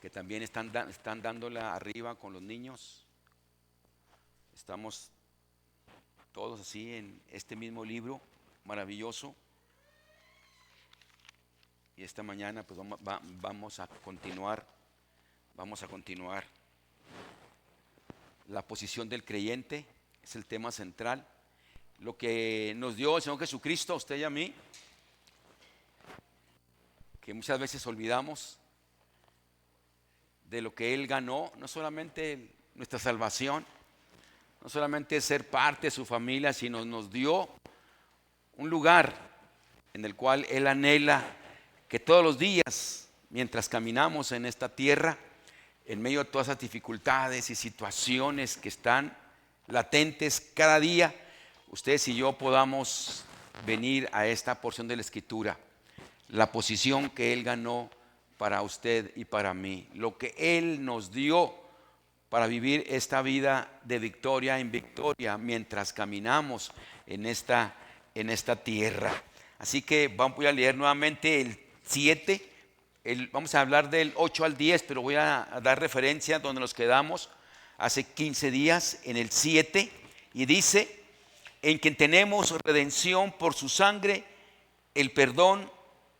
que también están dándola arriba con los niños. Estamos todos así en este mismo libro maravilloso. Y esta mañana pues vamos a continuar. Vamos a continuar. La posición del creyente es el tema central. Lo que nos dio el Señor Jesucristo a usted y a mí, que muchas veces olvidamos de lo que Él ganó, no solamente nuestra salvación, no solamente ser parte de su familia, sino nos dio un lugar en el cual Él anhela que todos los días, mientras caminamos en esta tierra, en medio de todas esas dificultades y situaciones que están latentes cada día, ustedes y yo podamos venir a esta porción de la Escritura, la posición que Él ganó para usted y para mí, lo que Él nos dio para vivir esta vida de victoria en victoria mientras caminamos en esta tierra. Así que voy a leer nuevamente el 7. Vamos a hablar del 8 al 10, pero voy a dar referencia donde nos quedamos hace 15 días, en el 7, y dice: en quien tenemos redención por su sangre, el perdón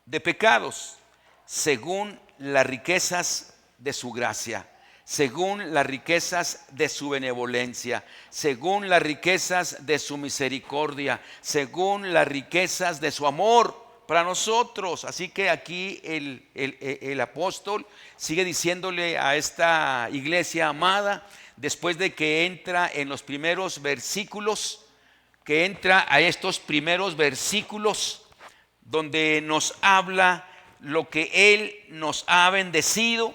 de pecados, según las riquezas de su gracia, según las riquezas de su benevolencia, según las riquezas de su misericordia, según las riquezas de su amor para nosotros. Así que aquí el apóstol sigue diciéndole a esta iglesia amada, después de que entra en los primeros versículos, que entra a estos primeros versículos donde nos habla lo que Él nos ha bendecido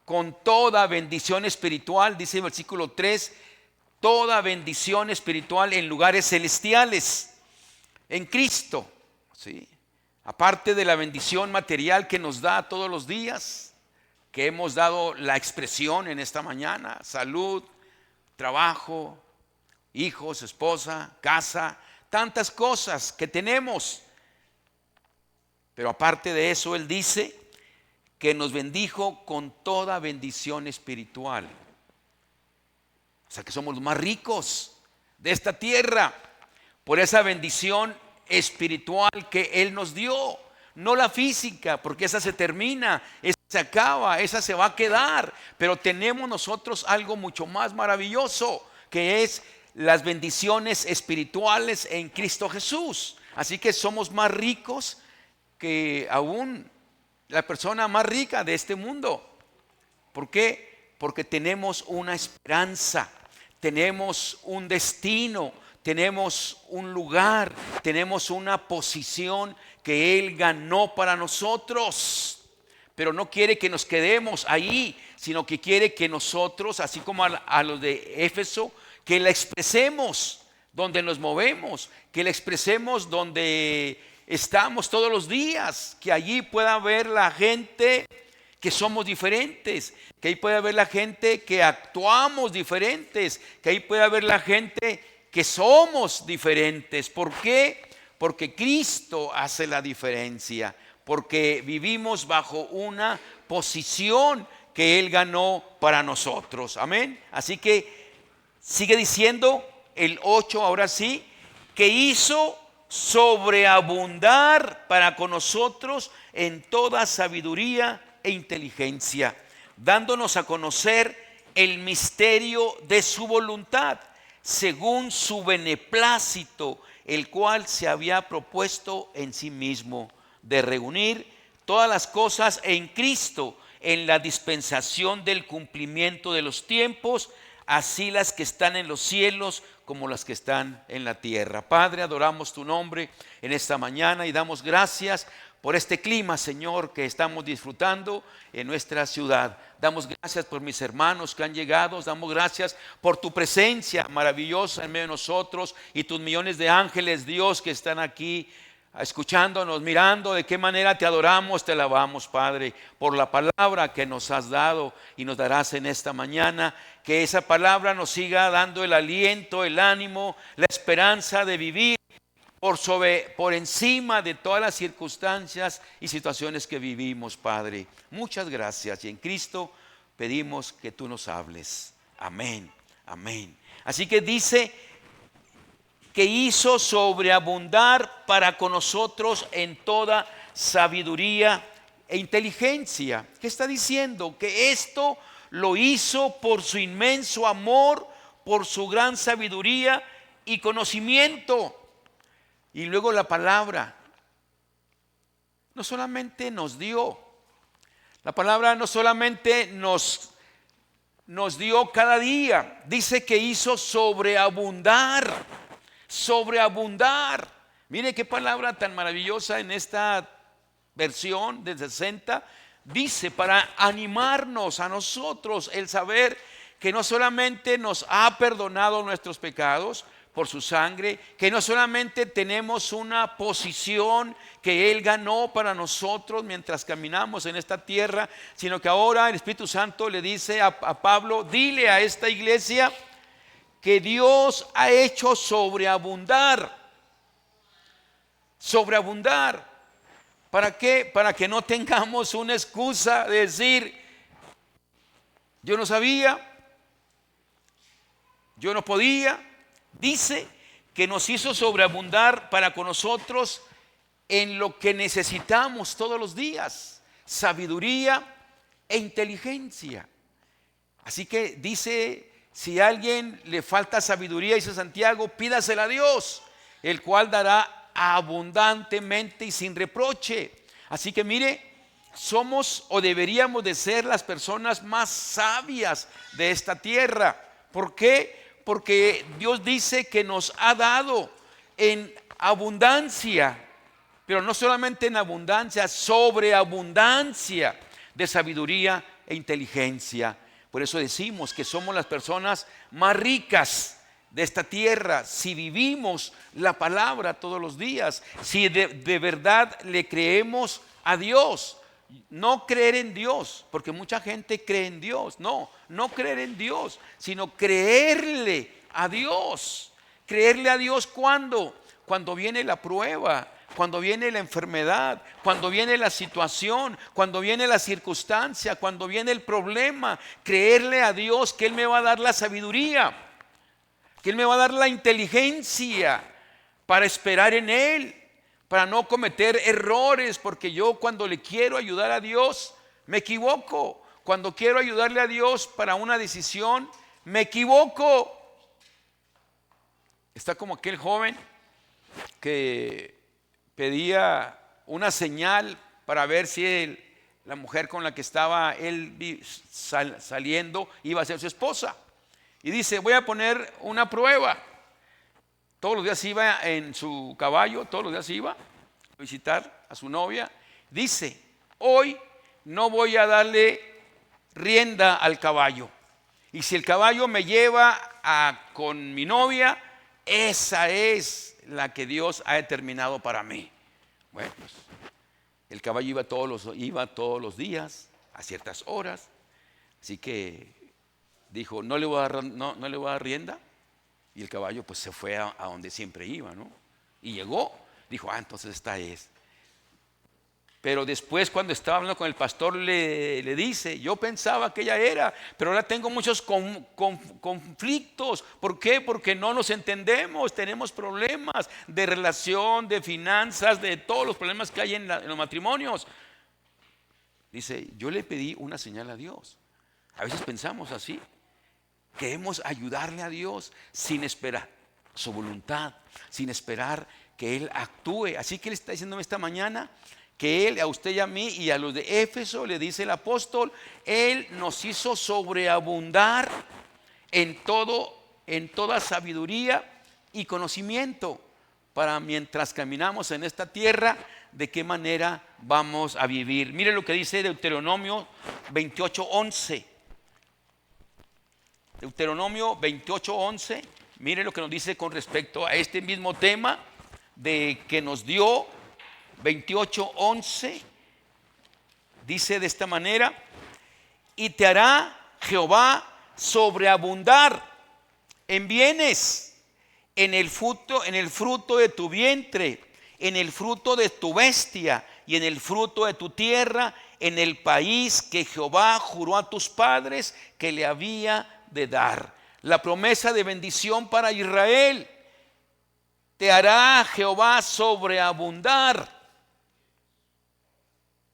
con toda bendición espiritual. Dice el versículo 3, toda bendición espiritual en lugares celestiales en Cristo, ¿sí? Aparte de la bendición material que nos da todos los días, que hemos dado la expresión en esta mañana: salud, trabajo, hijos, esposa, casa, tantas cosas que tenemos. Pero aparte de eso, Él dice que nos bendijo con toda bendición espiritual. O sea que somos los más ricos de esta tierra por esa bendición espiritual que Él nos dio. No la física, porque esa se termina, esa se acaba, esa se va a quedar. Pero tenemos nosotros algo mucho más maravilloso, que es las bendiciones espirituales en Cristo Jesús. Así que somos más ricos que aún la persona más rica de este mundo. ¿Por qué? Porque tenemos una esperanza, tenemos un destino, tenemos un lugar, tenemos una posición que Él ganó para nosotros. Pero no quiere que nos quedemos ahí, sino que quiere que nosotros, así como a los de Éfeso, que la expresemos donde nos movemos, que la expresemos donde estamos todos los días, que allí pueda ver la gente que somos diferentes, que ahí pueda ver la gente que actuamos diferentes, que ahí pueda ver la gente que somos diferentes. ¿Por qué? Porque Cristo hace la diferencia, porque vivimos bajo una posición que Él ganó para nosotros. Amén. Así que sigue diciendo el 8 ahora sí, que hizo sobreabundar para con nosotros en toda sabiduría e inteligencia, dándonos a conocer el misterio de su voluntad, según su beneplácito, el cual se había propuesto en sí mismo, de reunir todas las cosas en Cristo, en la dispensación del cumplimiento de los tiempos, así las que están en los cielos como las que están en la tierra. Padre, adoramos tu nombre en esta mañana y damos gracias por este clima, Señor, que estamos disfrutando en nuestra ciudad. Damos gracias por mis hermanos que han llegado. Damos gracias por tu presencia maravillosa en medio de nosotros y tus millones de ángeles, Dios, que están aquí escuchándonos, mirando de qué manera te adoramos, te alabamos, Padre, por la palabra que nos has dado y nos darás en esta mañana. Que esa palabra nos siga dando el aliento, el ánimo, la esperanza de vivir por encima de todas las circunstancias y situaciones que vivimos, Padre. Muchas gracias, y en Cristo pedimos que tú nos hables. Amén, amén. Así que dice que hizo sobreabundar para con nosotros en toda sabiduría e inteligencia. ¿Qué está diciendo? Que esto lo hizo por su inmenso amor, por su gran sabiduría y conocimiento. Y luego la palabra no solamente nos dio, la palabra no solamente nos dio cada día, dice que hizo sobreabundar, sobreabundar. Mire qué palabra tan maravillosa en esta versión del 60, dice para animarnos a nosotros el saber que no solamente nos ha perdonado nuestros pecados por su sangre, que no solamente tenemos una posición que Él ganó para nosotros mientras caminamos en esta tierra, sino que ahora el Espíritu Santo le dice a Pablo: dile a esta iglesia que Dios ha hecho sobreabundar. Sobreabundar. ¿Para qué? Para que no tengamos una excusa de decir: yo no sabía, yo no podía. Dice que nos hizo sobreabundar para con nosotros en lo que necesitamos todos los días: sabiduría e inteligencia. Así que dice, si a alguien le falta sabiduría, dice Santiago, pídasela a Dios, el cual dará abundantemente y sin reproche. Así que mire, somos o deberíamos de ser las personas más sabias de esta tierra. ¿Por qué? Porque Dios dice que nos ha dado en abundancia, pero no solamente en abundancia, sobreabundancia de sabiduría e inteligencia. Por eso decimos que somos las personas más ricas de esta tierra si vivimos la palabra todos los días, si de verdad le creemos a Dios. No creer en Dios, porque mucha gente cree en Dios. No creer en Dios, sino creerle a Dios. Creerle a Dios cuando viene la prueba, cuando viene la enfermedad, cuando viene la situación, cuando viene la circunstancia, cuando viene el problema. Creerle a Dios que Él me va a dar la sabiduría, que Él me va a dar la inteligencia para esperar en Él, para no cometer errores, porque yo cuando le quiero ayudar a Dios me equivoco. Cuando quiero ayudarle a Dios para una decisión me equivoco. Está como aquel joven que pedía una señal para ver si la mujer con la que estaba él saliendo iba a ser su esposa. Y dice: voy a poner una prueba. Todos los días iba en su caballo, todos los días iba a visitar a su novia. Dice: hoy no voy a darle rienda al caballo. Y si el caballo me lleva con mi novia, esa es la que Dios ha determinado para mí. Bueno, pues el caballo iba todos los días a ciertas horas. Así que dijo: no le voy a dar rienda. Y el caballo pues se fue a donde siempre iba, ¿no? Y llegó, dijo: entonces esta es. Pero después, cuando estaba hablando con el pastor, le dice: yo pensaba que ella era, pero ahora tengo muchos conflictos. ¿Por qué? Porque no nos entendemos, tenemos problemas de relación, de finanzas, de todos los problemas que hay en los matrimonios. Dice: yo le pedí una señal a Dios. A veces pensamos así. Queremos ayudarle a Dios sin esperar su voluntad, sin esperar que Él actúe. Así que Él está diciéndome esta mañana que Él, a usted y a mí y a los de Éfeso, le dice el apóstol, Él nos hizo sobreabundar en toda sabiduría y conocimiento, para mientras caminamos en esta tierra, de qué manera vamos a vivir. Mire lo que dice Deuteronomio 28:11. Deuteronomio 28:11, mire lo que nos dice con respecto a este mismo tema de que nos dio. 28:11 dice de esta manera: y te hará Jehová sobreabundar en bienes, en el fruto de tu vientre, en el fruto de tu bestia y en el fruto de tu tierra, en el país que Jehová juró a tus padres que le había de dar. La promesa de bendición para Israel. Te hará Jehová sobreabundar.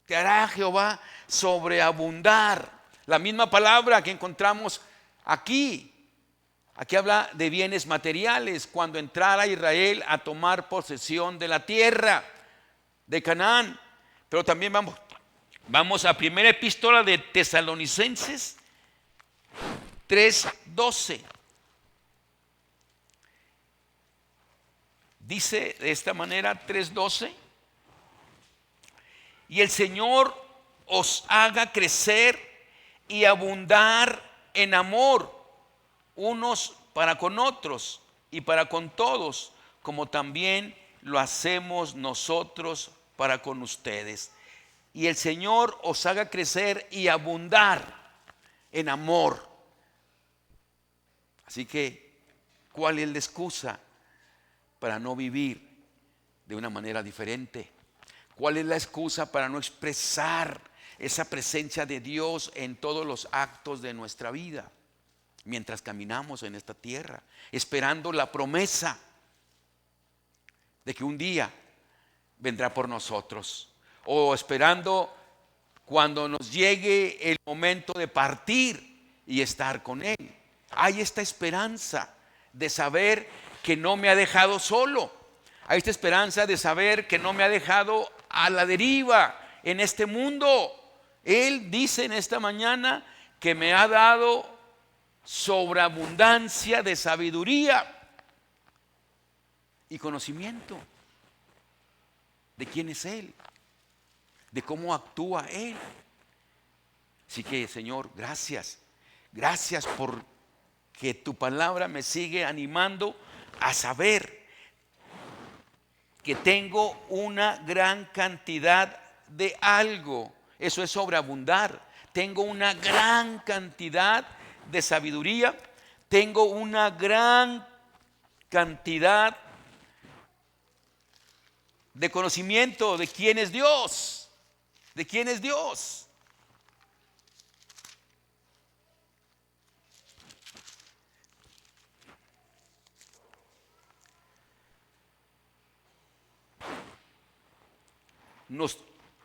Te hará Jehová sobreabundar. La misma palabra que encontramos aquí. Aquí habla de bienes materiales cuando entrara Israel a tomar posesión de la tierra de Canaán. Pero también vamos a primera epístola de Tesalonicenses 3:12. Dice de esta manera 3:12: y el Señor os haga crecer y abundar en amor unos para con otros y para con todos, como también lo hacemos nosotros para con ustedes. Y el Señor os haga crecer y abundar en amor. Así que, ¿cuál es la excusa para no vivir de una manera diferente? ¿Cuál es la excusa para no expresar esa presencia de Dios en todos los actos de nuestra vida mientras caminamos en esta tierra, esperando la promesa de que un día vendrá por nosotros, o esperando cuando nos llegue el momento de partir y estar con Él? Hay esta esperanza de saber que no me ha dejado solo. Hay esta esperanza de saber que no me ha dejado a la deriva en este mundo. Él dice en esta mañana que me ha dado sobreabundancia de sabiduría y conocimiento de quién es Él, de cómo actúa Él. Así que, Señor, gracias. Gracias porque tu palabra me sigue animando a saber que tengo una gran cantidad de algo. Eso es sobreabundar. Tengo una gran cantidad de sabiduría. Tengo una gran cantidad de conocimiento de quién es Dios. De quién es Dios.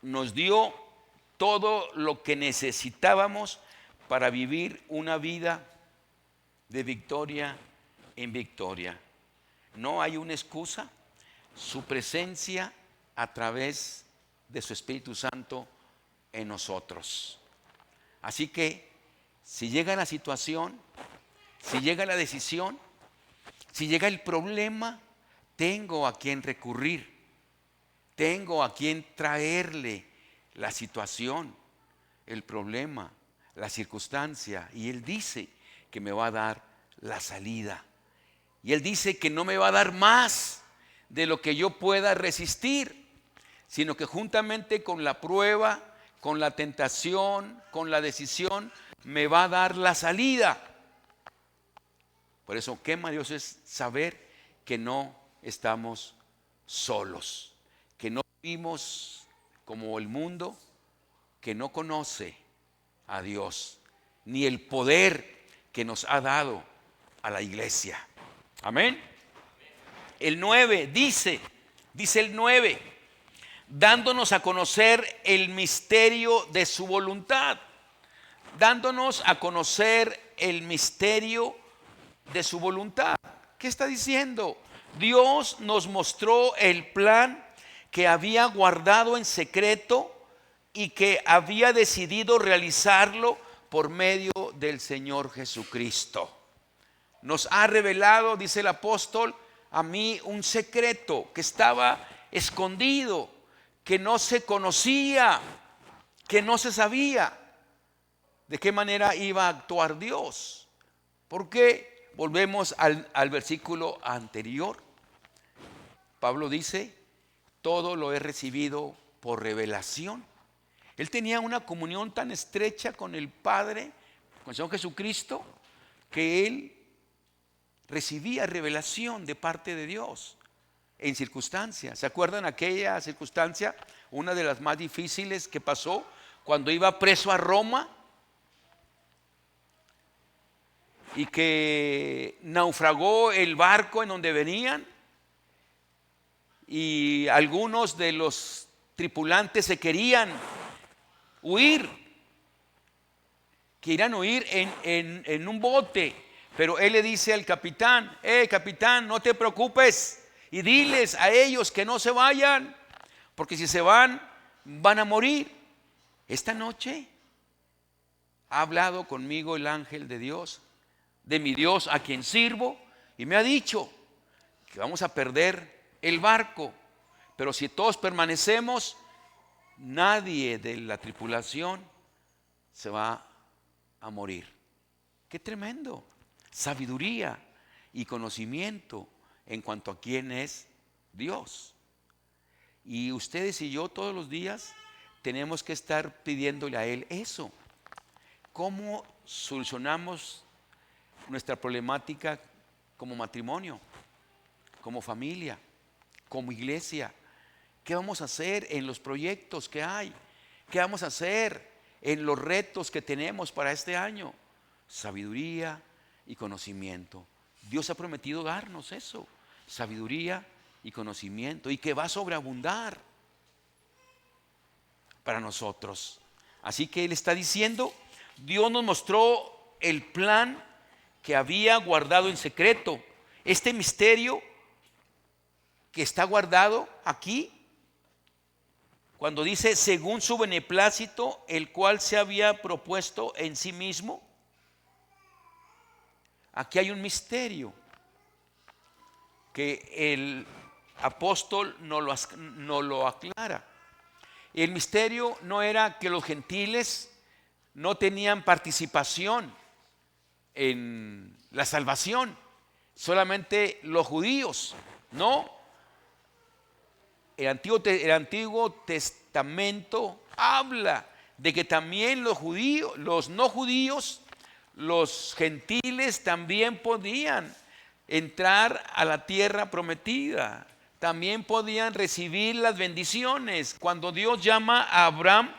Nos dio todo lo que necesitábamos para vivir una vida de victoria en victoria. No hay una excusa. Su presencia a través de su Espíritu Santo en nosotros. Así que si llega la situación, si llega la decisión, si llega el problema, tengo a quien recurrir. Tengo a quien traerle la situación, el problema, la circunstancia. Y Él dice que me va a dar la salida. Y Él dice que no me va a dar más de lo que yo pueda resistir, sino que juntamente con la prueba, con la tentación, con la decisión, me va a dar la salida. Por eso, qué maravilloso es saber que no estamos solos. Que no vivimos como el mundo que no conoce a Dios, ni el poder que nos ha dado a la iglesia. Amén. El 9 dice el 9, dándonos a conocer el misterio de su voluntad. Dándonos a conocer el misterio de su voluntad. ¿Qué está diciendo? Dios nos mostró el plan que había guardado en secreto y que había decidido realizarlo por medio del Señor Jesucristo. Nos ha revelado, dice el apóstol, a mí un secreto que estaba escondido, que no se conocía, que no se sabía de qué manera iba a actuar Dios. Porque volvemos al versículo anterior. Pablo dice: todo lo he recibido por revelación. Él tenía una comunión tan estrecha con el Padre, con el Señor Jesucristo, que él recibía revelación de parte de Dios en circunstancias. ¿Se acuerdan aquella circunstancia? Una de las más difíciles que pasó cuando iba preso a Roma y que naufragó el barco en donde venían y algunos de los tripulantes se querían huir, en un bote, pero él le dice al capitán: capitán, no te preocupes y diles a ellos que no se vayan, porque si se van a morir. Esta noche ha hablado conmigo el ángel de Dios, de mi Dios a quien sirvo, y me ha dicho que vamos a perder el barco, pero si todos permanecemos, nadie de la tripulación se va a morir. Qué tremendo sabiduría y conocimiento en cuanto a quién es Dios. Y ustedes y yo todos los días tenemos que estar pidiéndole a Él eso. ¿Cómo solucionamos nuestra problemática como matrimonio, como familia, como iglesia? ¿Qué vamos a hacer en los proyectos que hay? ¿Qué vamos a hacer en los retos que tenemos para este año? Sabiduría y conocimiento. Dios ha prometido darnos eso, sabiduría y conocimiento, y que va a sobreabundar para nosotros. Así que Él está diciendo, Dios nos mostró el plan que había guardado en secreto. Este misterio que está guardado aquí, cuando dice según su beneplácito, el cual se había propuesto en sí mismo, aquí hay un misterio que el apóstol no lo aclara. El misterio no era que los gentiles no tenían participación en la salvación, solamente los judíos. No, el Antiguo Testamento habla de que también los judíos, los no judíos, los gentiles también podían entrar a la tierra prometida, también podían recibir las bendiciones. Cuando Dios llama a Abraham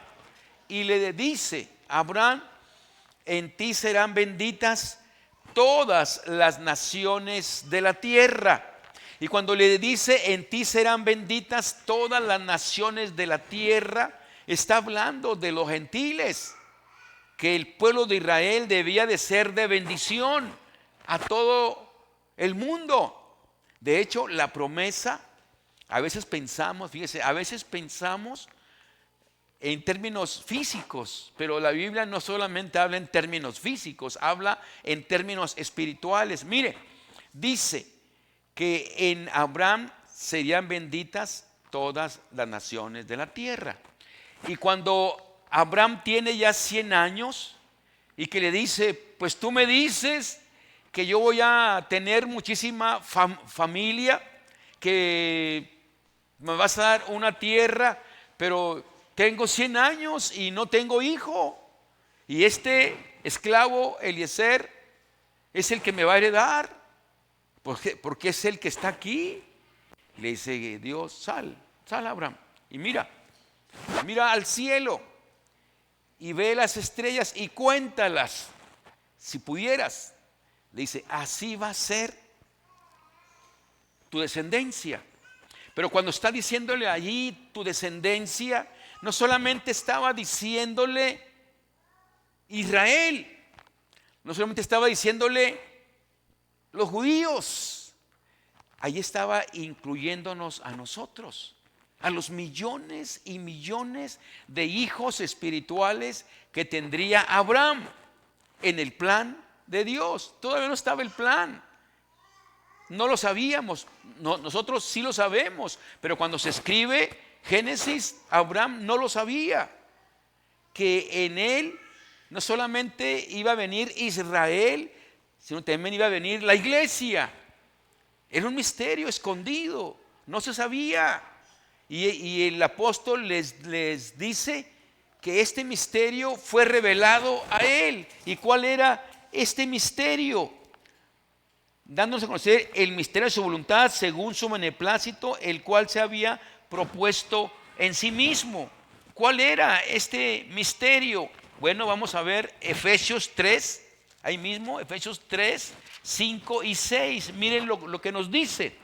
y le dice: Abraham, en ti serán benditas todas las naciones de la tierra. Y cuando le dice en ti serán benditas todas las naciones de la tierra, está hablando de los gentiles, que el pueblo de Israel debía de ser de bendición a todo el mundo. De hecho, la promesa, a veces pensamos, fíjese, a veces pensamos en términos físicos, pero la Biblia no solamente habla en términos físicos, habla en términos espirituales. Mire, dice que en Abraham serían benditas todas las naciones de la tierra. Y cuando Abraham tiene ya 100 años y que le dice: pues tú me dices que yo voy a tener muchísima familia, que me vas a dar una tierra, pero tengo 100 años y no tengo hijo, y este esclavo Eliezer es el que me va a heredar, porque es el que está aquí. Le dice Dios: sal Abraham, y mira al cielo y ve las estrellas y cuéntalas, si pudieras. Le dice: así va a ser tu descendencia. Pero cuando está diciéndole allí tu descendencia, no solamente estaba diciéndole Israel, no solamente estaba diciéndole los judíos, ahí estaba incluyéndonos a nosotros, a los millones y millones de hijos espirituales que tendría Abraham en el plan de Dios. Todavía no estaba el plan, no lo sabíamos, nosotros sí lo sabemos, pero cuando se escribe Génesis, Abraham no lo sabía, que en él no solamente iba a venir Israel, sino también iba a venir la iglesia. Era un misterio escondido, no se sabía. Y el apóstol les dice que este misterio fue revelado a él. ¿Y cuál era este misterio? dándonos a conocer el misterio de su voluntad según su beneplácito, el cual se había propuesto en sí mismo. ¿Cuál era este misterio? Bueno, vamos a ver Efesios 3, ahí mismo, Efesios 3, 5 y 6. Miren lo que nos dice.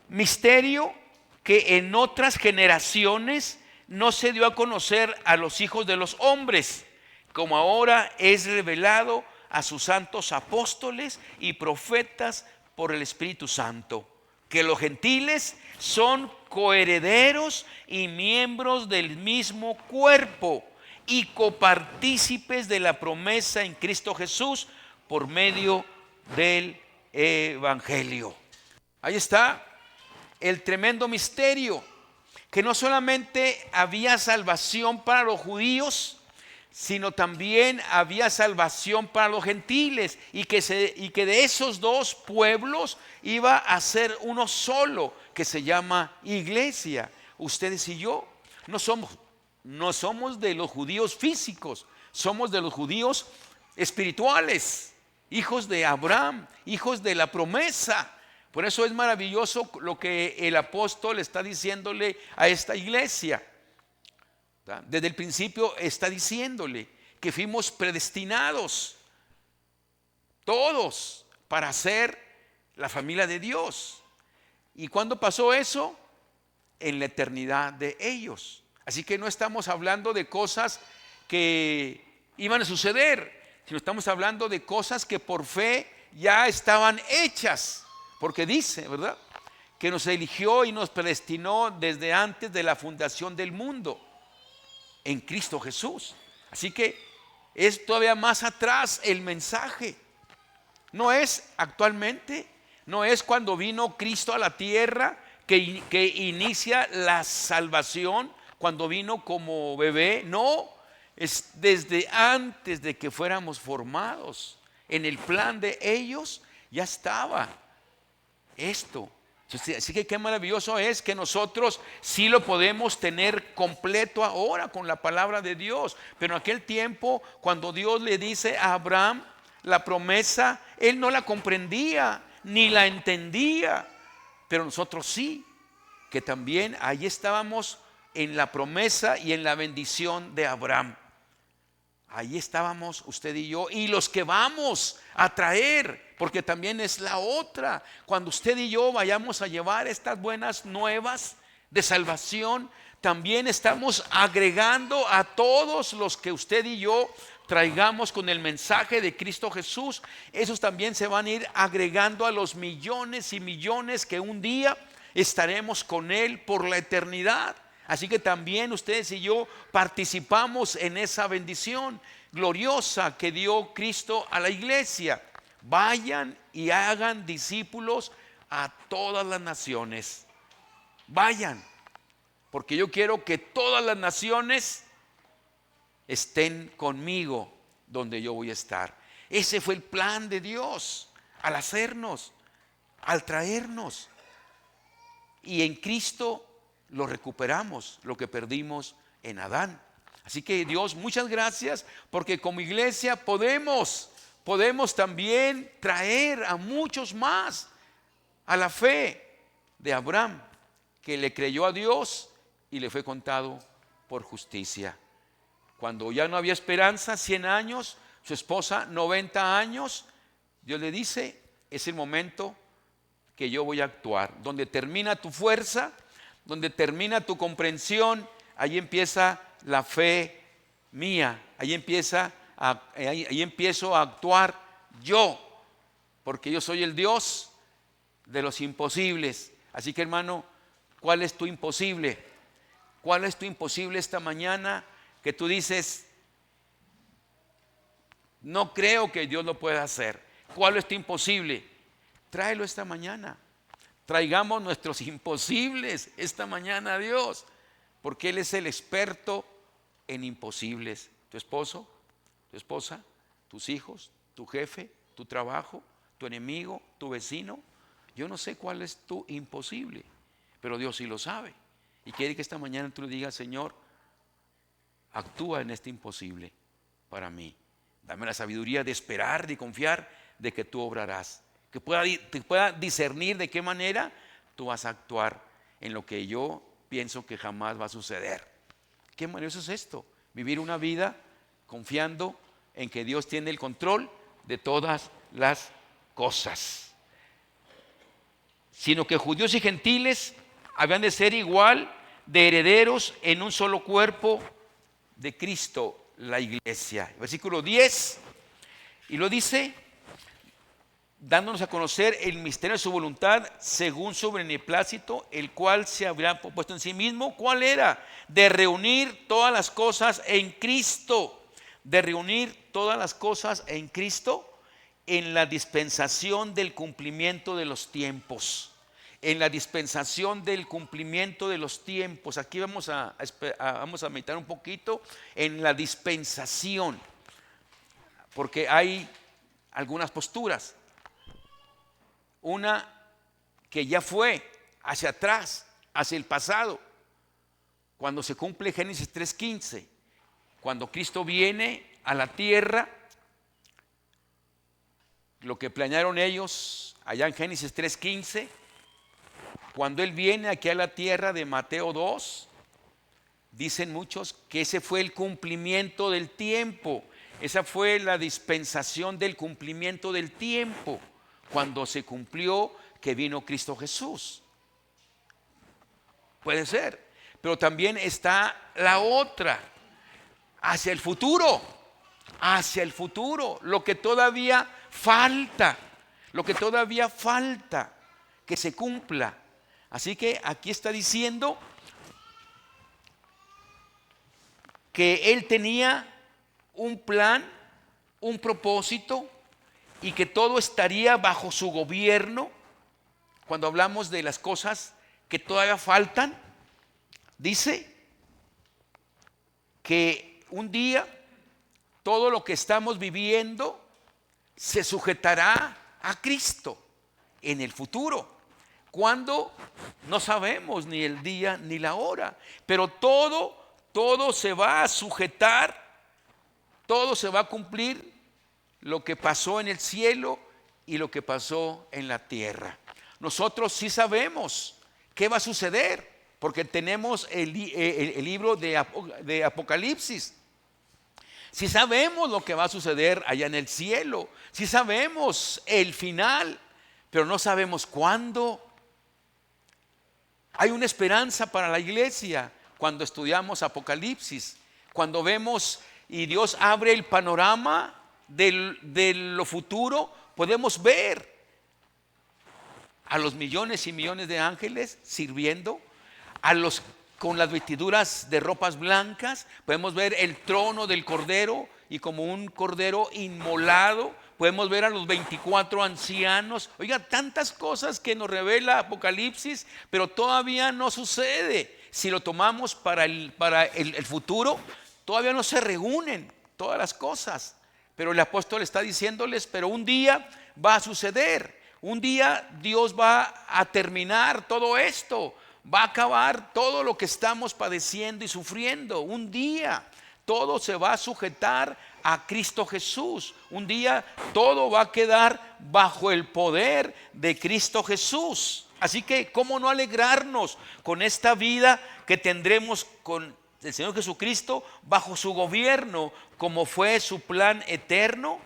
Misterio que en otras generaciones no se dio a conocer a los hijos de los hombres, como ahora es revelado a sus santos apóstoles y profetas por el Espíritu Santo, que los gentiles son coherederos y miembros del mismo cuerpo y copartícipes de la promesa en Cristo Jesús por medio del Evangelio. Ahí está el tremendo misterio, que no solamente había salvación para los judíos, sino también había salvación para los gentiles, y que de esos dos pueblos iba a ser uno solo, que se llama iglesia. Ustedes y yo no somos de los judíos físicos, somos de los judíos espirituales, hijos de Abraham, hijos de la promesa. Por eso es maravilloso lo que el apóstol está diciéndole a esta iglesia. Desde el principio está diciéndole que fuimos predestinados todos para ser la familia de Dios. ¿Y cuándo pasó eso? En la eternidad de ellos. Así que no estamos hablando de cosas que iban a suceder, sino estamos hablando de cosas que por fe ya estaban hechas. Porque dice, ¿verdad?, que nos eligió y nos predestinó desde antes de la fundación del mundo en Cristo Jesús. Así que es todavía más atrás el mensaje. No es actualmente, no es cuando vino Cristo a la tierra que inicia la salvación, cuando vino como bebé. No, es desde antes de que fuéramos formados. En el plan de ellos ya estaba esto. Así que qué maravilloso es que nosotros sí lo podemos tener completo ahora con la palabra de Dios. Pero en aquel tiempo, cuando Dios le dice a Abraham la promesa, él no la comprendía ni la entendía. Pero nosotros sí, que también ahí estábamos en la promesa y en la bendición de Abraham. Ahí estábamos usted y yo, y los que vamos a traer, porque también es la otra. Cuando usted y yo vayamos a llevar estas buenas nuevas de salvación, también estamos agregando a todos los que usted y yo traigamos con el mensaje de Cristo Jesús. Esos también se van a ir agregando a los millones y millones que un día estaremos con Él por la eternidad. Así que también ustedes y yo participamos en esa bendición gloriosa que dio Cristo a la iglesia. Vayan y hagan discípulos a todas las naciones. Vayan, porque yo quiero que todas las naciones estén conmigo donde yo voy a estar. Ese fue el plan de Dios al hacernos, al traernos. Y en Cristo lo recuperamos, lo que perdimos en Adán. Así que Dios, muchas gracias, porque como iglesia podemos también traer a muchos más a la fe de Abraham, que le creyó a Dios y le fue contado por justicia. Cuando ya no había esperanza, 100 años, su esposa 90 años, Dios le dice, es el momento que yo voy a actuar. Donde termina tu fuerza, donde termina tu comprensión, ahí empieza la fe mía, ahí empiezo a actuar yo, porque yo soy el Dios de los imposibles. Así que, hermano, ¿cuál es tu imposible? ¿Cuál es tu imposible esta mañana que tú dices, no creo que Dios lo pueda hacer? ¿Cuál es tu imposible? Tráelo esta mañana. Traigamos nuestros imposibles esta mañana a Dios, porque Él es el experto en imposibles. Tu esposo, tu esposa, tus hijos, tu jefe, tu trabajo, tu enemigo, tu vecino. Yo no sé cuál es tu imposible, pero Dios sí lo sabe. Y quiere que esta mañana tú le digas, Señor, actúa en este imposible para mí. Dame la sabiduría de esperar, de confiar, de que tú obrarás. te pueda discernir de qué manera tú vas a actuar en lo que yo pienso que jamás va a suceder. Qué maravilloso es esto, vivir una vida confiando en que Dios tiene el control de todas las cosas. Sino que judíos y gentiles habían de ser igual de herederos en un solo cuerpo de Cristo, la iglesia. Versículo 10, y lo dice, dándonos a conocer el misterio de su voluntad según su beneplácito, el cual se habría propuesto en sí mismo. ¿Cuál era? De reunir todas las cosas en Cristo. De reunir todas las cosas en Cristo en la dispensación del cumplimiento de los tiempos. En la dispensación del cumplimiento de los tiempos. Aquí vamos a meditar un poquito en la dispensación, porque hay algunas posturas. Una que ya fue hacia atrás, hacia el pasado, cuando se cumple Génesis 3:15, cuando Cristo viene a la tierra, lo que planearon ellos allá en Génesis 3:15, cuando Él viene aquí a la tierra de Mateo 2, dicen muchos que ese fue el cumplimiento del tiempo, esa fue la dispensación del cumplimiento del tiempo, cuando se cumplió que vino Cristo Jesús. Puede ser, pero también está la otra, hacia el futuro, lo que todavía falta, que se cumpla. Así que aquí está diciendo que Él tenía un plan, un propósito, y que todo estaría bajo su gobierno. Cuando hablamos de las cosas que todavía faltan, dice que un día todo lo que estamos viviendo se sujetará a Cristo en el futuro. ¿Cuándo? No sabemos ni el día ni la hora, pero todo se va a sujetar, todo se va a cumplir, lo que pasó en el cielo y lo que pasó en la tierra. Nosotros sí sabemos qué va a suceder, porque tenemos el libro de Apocalipsis. Sí sabemos lo que va a suceder allá en el cielo, sí sabemos el final, pero no sabemos cuándo. Hay una esperanza para la iglesia cuando estudiamos Apocalipsis, cuando vemos y Dios abre el panorama de lo futuro, podemos ver a los millones y millones de ángeles sirviendo, a los con las vestiduras de ropas blancas, podemos ver el trono del Cordero y como un Cordero inmolado, podemos ver a los 24 ancianos. Oiga, tantas cosas que nos revela Apocalipsis, pero todavía no sucede. Si lo tomamos para el futuro, todavía no se reúnen todas las cosas. Pero el apóstol está diciéndoles, pero un día va a suceder. Un día Dios va a terminar todo esto. Va a acabar todo lo que estamos padeciendo y sufriendo. Un día todo se va a sujetar a Cristo Jesús. Un día todo va a quedar bajo el poder de Cristo Jesús. Así que, ¿cómo no alegrarnos con esta vida que tendremos con el Señor Jesucristo bajo su gobierno, como fue su plan eterno,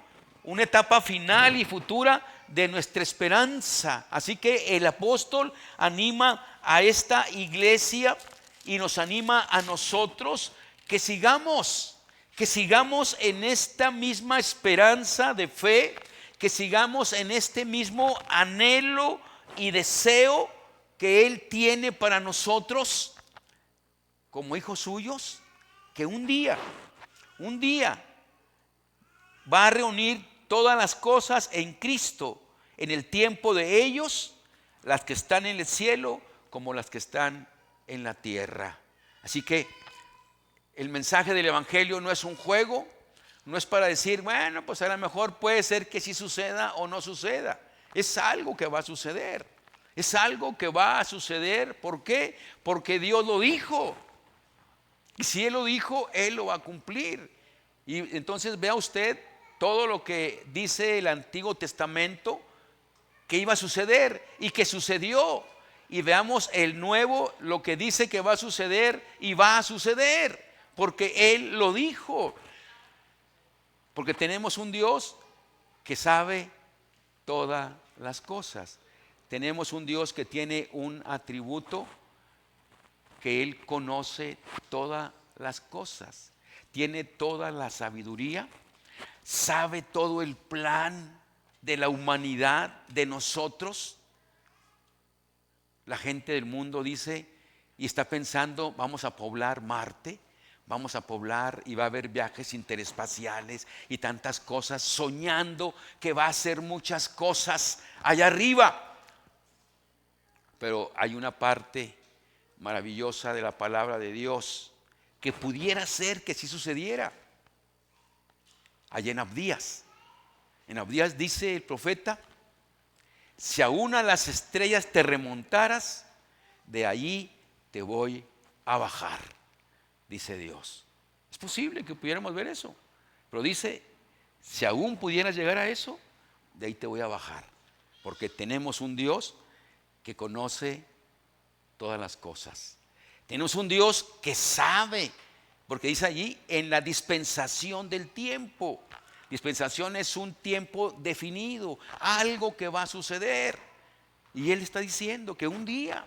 una etapa final y futura de nuestra esperanza? Así que el apóstol anima a esta iglesia y nos anima a nosotros que sigamos en esta misma esperanza de fe, que sigamos en este mismo anhelo y deseo que Él tiene para nosotros como hijos suyos, que un día va a reunir todas las cosas en Cristo, en el tiempo de ellos, las que están en el cielo como las que están en la tierra. Así que el mensaje del Evangelio no es un juego, no es para decir, bueno, pues a lo mejor puede ser que sí suceda o no suceda. Es algo que va a suceder, es algo que va a suceder. ¿Por qué? Porque Dios lo dijo. Y si Él lo dijo, Él lo va a cumplir. Y entonces vea usted todo lo que dice el Antiguo Testamento que iba a suceder y que sucedió. Y veamos el nuevo, lo que dice que va a suceder y va a suceder, porque Él lo dijo. Porque tenemos un Dios que sabe todas las cosas. Tenemos un Dios que tiene un atributo que Él conoce todas las cosas. Tiene toda la sabiduría, sabe todo el plan de la humanidad, de nosotros. La gente del mundo dice y está pensando, vamos a poblar Marte, vamos a poblar y va a haber viajes interespaciales y tantas cosas, soñando que va a hacer muchas cosas allá arriba. Pero hay una parte maravillosa de la palabra de Dios que pudiera ser que sí sucediera. Allá en Abdías. En Abdías dice el profeta: si aún a las estrellas te remontaras, de allí te voy a bajar, dice Dios. Es posible que pudiéramos ver eso, pero dice, si aún pudieras llegar a eso, de ahí te voy a bajar, porque tenemos un Dios que conoce todas las cosas. Tenemos un Dios que sabe, porque dice allí, en la dispensación del tiempo. Dispensación es un tiempo definido, algo que va a suceder. Y Él está diciendo que un día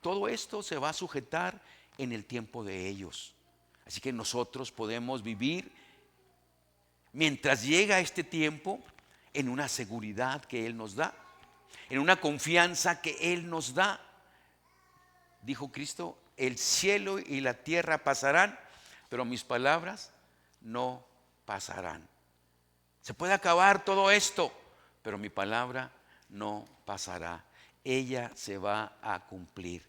todo esto se va a sujetar en el tiempo de ellos. Así que nosotros podemos vivir mientras llega este tiempo en una seguridad que Él nos da, en una confianza que Él nos da. Dijo Cristo, el cielo y la tierra pasarán, pero mis palabras no pasarán. Se puede acabar todo esto, pero mi palabra no pasará. Ella se va a cumplir.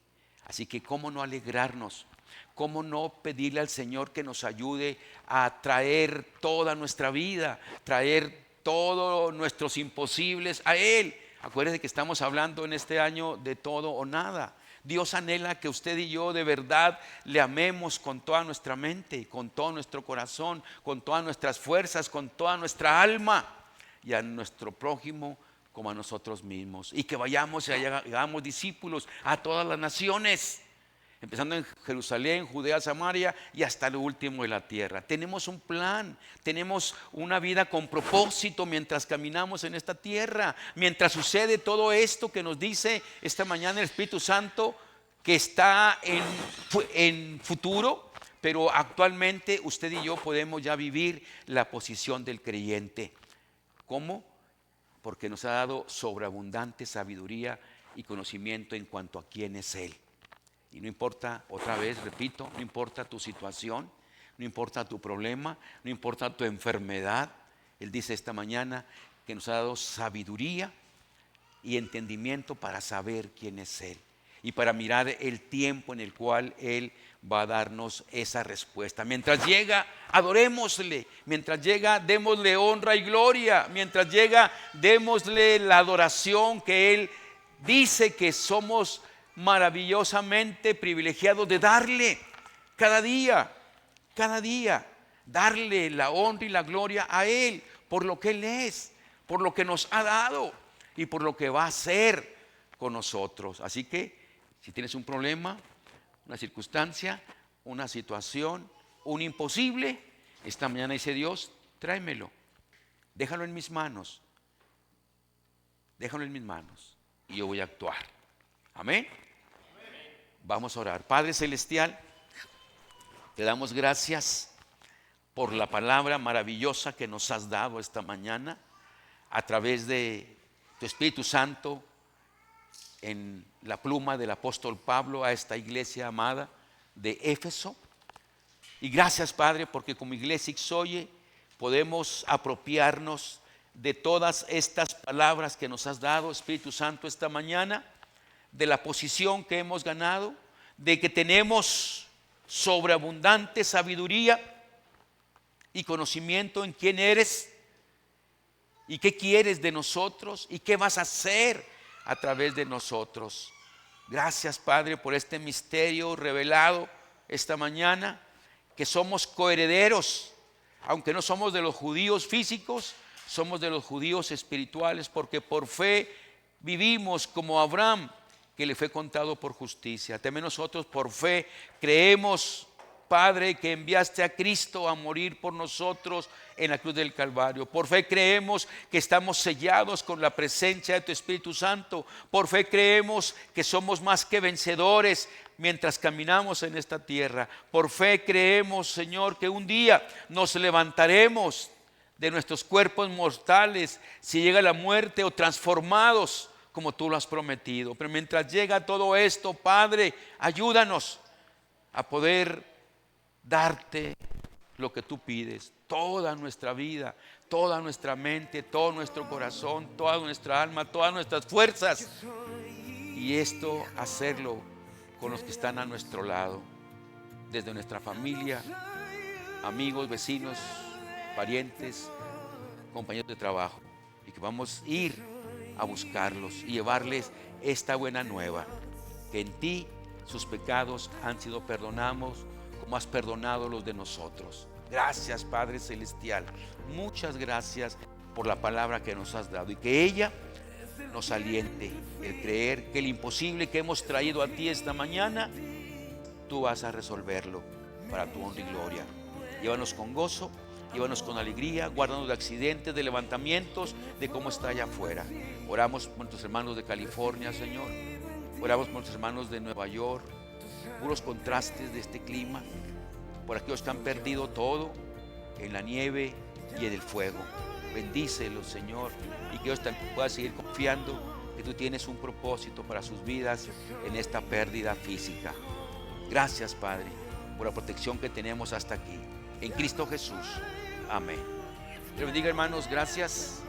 Así que ¿cómo no alegrarnos? ¿Cómo no pedirle al Señor que nos ayude a traer toda nuestra vida, traer todos nuestros imposibles a Él? Acuérdense que estamos hablando en este año de todo o nada. Dios anhela que usted y yo de verdad le amemos con toda nuestra mente, con todo nuestro corazón, con todas nuestras fuerzas, con toda nuestra alma, y a nuestro prójimo como a nosotros mismos, y que vayamos y hagamos discípulos a todas las naciones, empezando en Jerusalén, Judea, Samaria y hasta lo último de la tierra. Tenemos un plan, tenemos una vida con propósito mientras caminamos en esta tierra, mientras sucede todo esto que nos dice esta mañana el Espíritu Santo, que está en futuro, pero actualmente usted y yo podemos ya vivir la posición del creyente. ¿Cómo? Porque nos ha dado sobreabundante sabiduría y conocimiento en cuanto a quién es Él. Y no importa, otra vez repito, no importa tu situación, no importa tu problema, no importa tu enfermedad. Él dice esta mañana que nos ha dado sabiduría y entendimiento para saber quién es Él y para mirar el tiempo en el cual Él va a darnos esa respuesta. Mientras llega, adorémosle. Mientras llega, démosle honra y gloria. Mientras llega, démosle la adoración que Él dice que somos maravillosamente privilegiados de darle cada día, darle la honra y la gloria a Él por lo que Él es, por lo que nos ha dado y por lo que va a hacer con nosotros. Así que si tienes un problema, una circunstancia, una situación, un imposible, esta mañana dice Dios, tráemelo, déjalo en mis manos, y yo voy a actuar. Amén. Vamos a orar. Padre Celestial, te damos gracias por la palabra maravillosa que nos has dado esta mañana a través de tu Espíritu Santo en la pluma del apóstol Pablo a esta iglesia amada de Éfeso. Y gracias, Padre, porque como iglesia Ixoye podemos apropiarnos de todas estas palabras que nos has dado, Espíritu Santo, esta mañana, de la posición que hemos ganado, de que tenemos sobreabundante sabiduría y conocimiento en quién eres y qué quieres de nosotros y qué vas a hacer a través de nosotros. Gracias, Padre, por este misterio revelado esta mañana, que somos coherederos, aunque no somos de los judíos físicos, somos de los judíos espirituales, porque por fe vivimos como Abraham, que le fue contado por justicia. También nosotros por fe creemos, Padre, que enviaste a Cristo a morir por nosotros en la cruz del Calvario. Por fe creemos que estamos sellados con la presencia de tu Espíritu Santo. Por fe creemos que somos más que vencedores mientras caminamos en esta tierra. Por fe creemos, Señor, que un día nos levantaremos de nuestros cuerpos mortales, si llega la muerte, o transformados como tú lo has prometido. Pero mientras llega todo esto, Padre, ayúdanos a poder darte lo que tú pides, toda nuestra vida, toda nuestra mente, todo nuestro corazón, toda nuestra alma, todas nuestras fuerzas, y esto hacerlo con los que están a nuestro lado, desde nuestra familia, amigos, vecinos, parientes, compañeros de trabajo, y que vamos a ir a buscarlos y llevarles esta buena nueva, que en ti sus pecados han sido perdonados, como has perdonado los de nosotros. Gracias, Padre Celestial, muchas gracias por la palabra que nos has dado, y que ella nos aliente el creer que el imposible que hemos traído a ti esta mañana, tú vas a resolverlo para tu honra y gloria. Llévanos con gozo, llévanos con alegría, guárdanos de accidentes, de levantamientos, de cómo está allá afuera. Oramos por nuestros hermanos de California, Señor. Oramos por nuestros hermanos de Nueva York. Puros contrastes de este clima. Por aquellos que han perdido todo en la nieve y en el fuego. Bendícelos, Señor, y que ellos también puedan seguir confiando que tú tienes un propósito para sus vidas en esta pérdida física. Gracias, Padre, por la protección que tenemos hasta aquí. En Cristo Jesús. Amén. Dios bendiga, hermanos. Gracias.